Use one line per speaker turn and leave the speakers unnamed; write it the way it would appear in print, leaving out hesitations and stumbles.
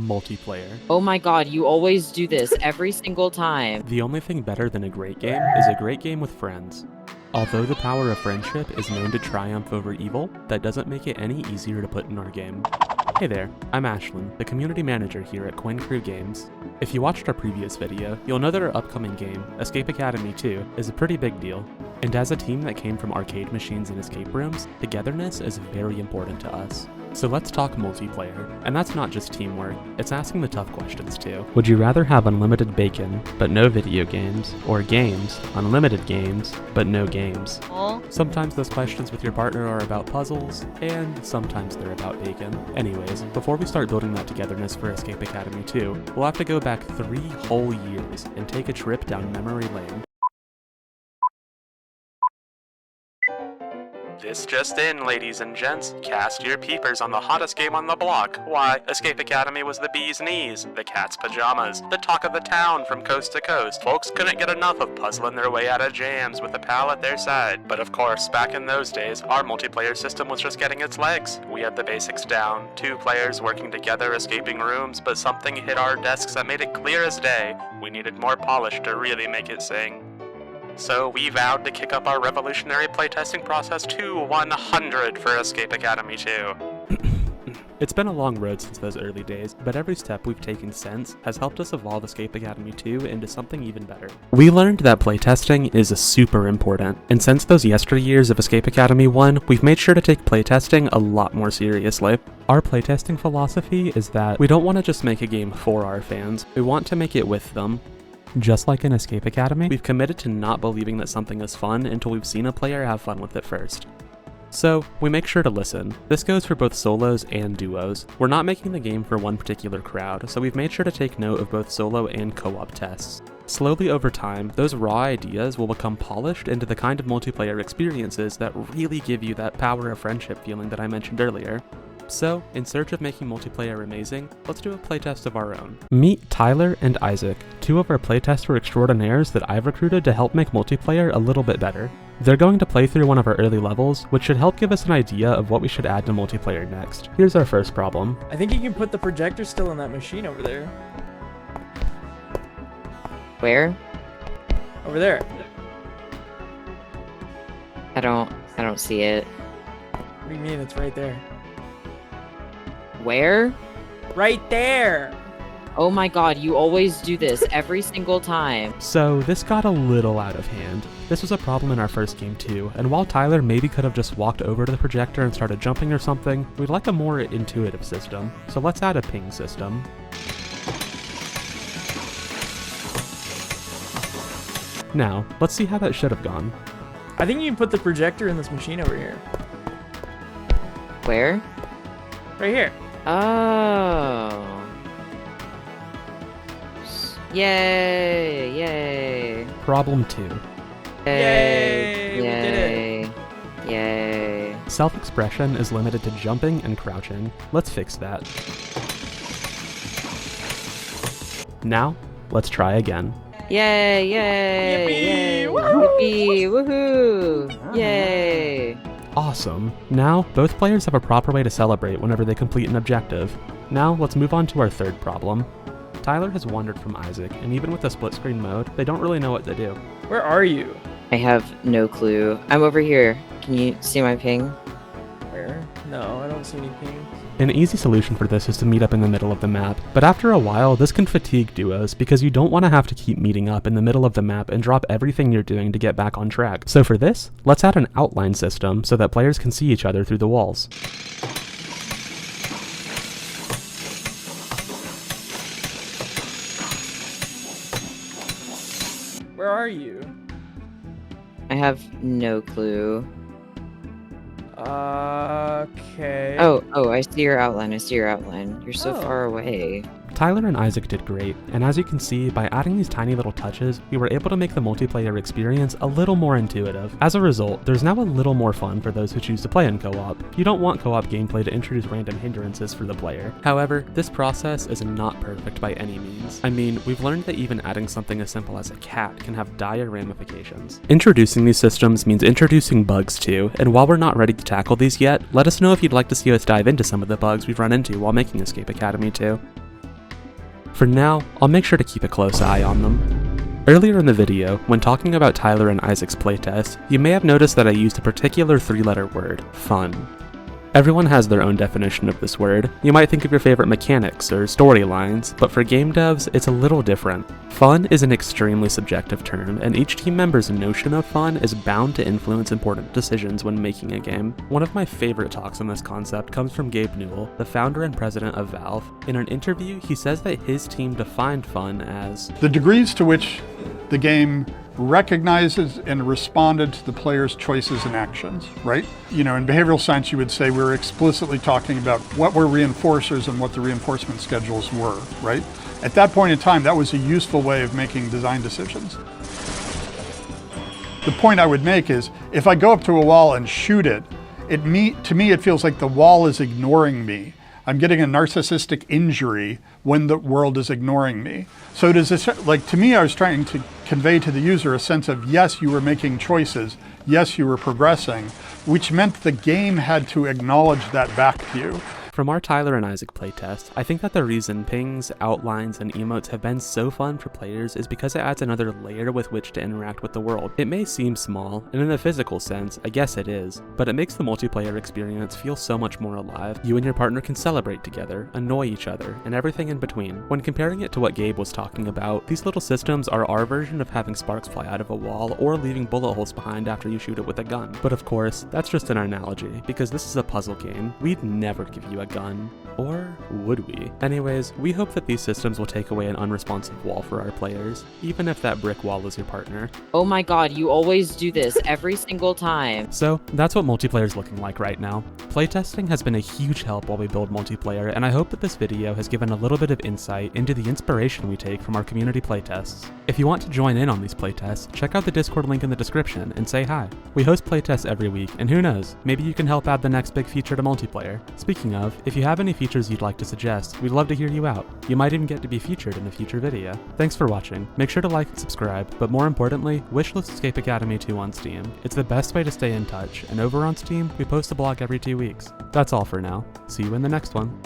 multiplayer.
Oh my god, you always do this every single time.
The only thing better than a great game is a great game with friends. Although the power of friendship is known to triumph over evil, that doesn't make it any easier to put in our game. Hey there, I'm Ashlyn, the community manager here at Coin Crew Games. If you watched our previous video, you'll know that our upcoming game, Escape Academy 2, is a pretty big deal. And as a team that came from arcade machines and escape rooms, togetherness is very important to us. So let's talk multiplayer, and that's not just teamwork, it's asking the tough questions too. Would you rather have unlimited bacon, but no video games, or games, unlimited games, but no games? Sometimes those questions with your partner are about puzzles, and sometimes they're about bacon. Anyways, before we start building that togetherness for Escape Academy 2, we'll have to go back 3 whole years and take a trip down memory lane. This just in, ladies and gents. Cast your peepers on the hottest game on the block. Why, Escape Academy was the bee's knees, the cat's pajamas, the talk of the town from coast to coast. Folks couldn't get enough of puzzling their way out of jams with a pal at their side. But of course, back in those days, our multiplayer system was just getting its legs. We had the basics down, 2 players working together escaping rooms, but something hit our desks that made it clear as day. We needed more polish to really make it sing. So we vowed to kick up our revolutionary playtesting process to 100 for Escape Academy 2. It's been a long road since those early days, but every step we've taken since has helped us evolve Escape Academy 2 into something even better. We learned that playtesting is super important, and since those yesteryears of Escape Academy 1, we've made sure to take playtesting a lot more seriously. Our playtesting philosophy is that we don't want to just make a game for our fans, we want to make it with them. Just like in Escape Academy, we've committed to not believing that something is fun until we've seen a player have fun with it first. So, we make sure to listen. This goes for both solos and duos. We're not making the game for one particular crowd, so we've made sure to take note of both solo and co-op tests. Slowly over time, those raw ideas will become polished into the kind of multiplayer experiences that really give you that power of friendship feeling that I mentioned earlier. So, in search of making multiplayer amazing, let's do a playtest of our own. Meet Tyler and Isaac, 2 of our playtester extraordinaires that I've recruited to help make multiplayer a little bit better. They're going to play through one of our early levels, which should help give us an idea of what we should add to multiplayer next. Here's our first problem.
I think you can put the projector still in that machine over there.
Where?
Over there.
I don't see it.
What do you mean? It's right there.
Where?
Right there!
Oh my god, you always do this every single time.
So, this got a little out of hand. This was a problem in our first game too, and while Tyler maybe could have just walked over to the projector and started jumping or something, we'd like a more intuitive system. So let's add a ping system. Now, let's see how that should have gone.
I think you can put the projector in this machine over here.
Where?
Right here.
Oh. Yay! Yay!
Problem 2.
Yay! We did
it! Yay!
Self-expression is limited to jumping and crouching. Let's fix that. Now, let's try again.
Yay! Yay!
Yippee!
Yay!
Woohoo!
Yippee! Woohoo! Yay!
Awesome. Now, both players have a proper way to celebrate whenever they complete an objective. Now, let's move on to our third problem. Tyler has wandered from Isaac, and even with the split screen mode, they don't really know what to do.
Where are you?
I have no clue. I'm over here. Can you see my ping?
Where? No, I don't see any pings.
An easy solution for this is to meet up in the middle of the map, but after a while, this can fatigue duos because you don't want to have to keep meeting up in the middle of the map and drop everything you're doing to get back on track. So for this, let's add an outline system so that players can see each other through the walls.
Where are you?
I have no clue.
Okay.
Oh, I see your outline. I see your outline. You're so
Oh.
far away.
Tyler and Isaac did great, and as you can see, by adding these tiny little touches, we were able to make the multiplayer experience a little more intuitive. As a result, there's now a little more fun for those who choose to play in co-op. You don't want co-op gameplay to introduce random hindrances for the player. However, this process is not perfect by any means. I mean, we've learned that even adding something as simple as a cat can have dire ramifications. Introducing these systems means introducing bugs too, and while we're not ready to tackle these yet, let us know if you'd like to see us dive into some of the bugs we've run into while making Escape Academy 2. For now, I'll make sure to keep a close eye on them. Earlier in the video, when talking about Tyler and Isaac's playtest, you may have noticed that I used a particular 3-letter word, fun. Everyone has their own definition of this word. You might think of your favorite mechanics or storylines, but for game devs, it's a little different. Fun is an extremely subjective term, and each team member's notion of fun is bound to influence important decisions when making a game. One of my favorite talks on this concept comes from Gabe Newell, the founder and president of Valve. In an interview, he says that his team defined fun as
the degrees to which the game recognizes and responded to the player's choices and actions, right? You know, in behavioral science, you would say we're explicitly talking about what were reinforcers and what the reinforcement schedules were, right? At that point in time, that was a useful way of making design decisions. The point I would make is, if I go up to a wall and shoot it, to me it feels like the wall is ignoring me. I'm getting a narcissistic injury when the world is ignoring me. So does this, like, to me, I was trying to convey to the user a sense of, yes, you were making choices, yes, you were progressing, which meant the game had to acknowledge that back to you.
From our Tyler and Isaac playtest, I think that the reason pings, outlines, and emotes have been so fun for players is because it adds another layer with which to interact with the world. It may seem small, and in a physical sense, I guess it is, but it makes the multiplayer experience feel so much more alive. You and your partner can celebrate together, annoy each other, and everything in between. When comparing it to what Gabe was talking about, these little systems are our version of having sparks fly out of a wall or leaving bullet holes behind after you shoot it with a gun. But of course, that's just an analogy, because this is a puzzle game. We'd never give you a gun. Or would we? Anyways, we hope that these systems will take away an unresponsive wall for our players, even if that brick wall is your partner.
Oh my god, you always do this every single time.
So, that's what multiplayer is looking like right now. Playtesting has been a huge help while we build multiplayer, and I hope that this video has given a little bit of insight into the inspiration we take from our community playtests. If you want to join in on these playtests, check out the Discord link in the description and say hi. We host playtests every week, and who knows, maybe you can help add the next big feature to multiplayer. Speaking of, if you have any features you'd like to suggest, we'd love to hear you out. You might even get to be featured in a future video. Thanks for watching. Make sure to like and subscribe, but more importantly, wishlist Escape Academy 2 on Steam. It's the best way to stay in touch, and over on Steam, we post a blog every 2 weeks. That's all for now. See you in the next one.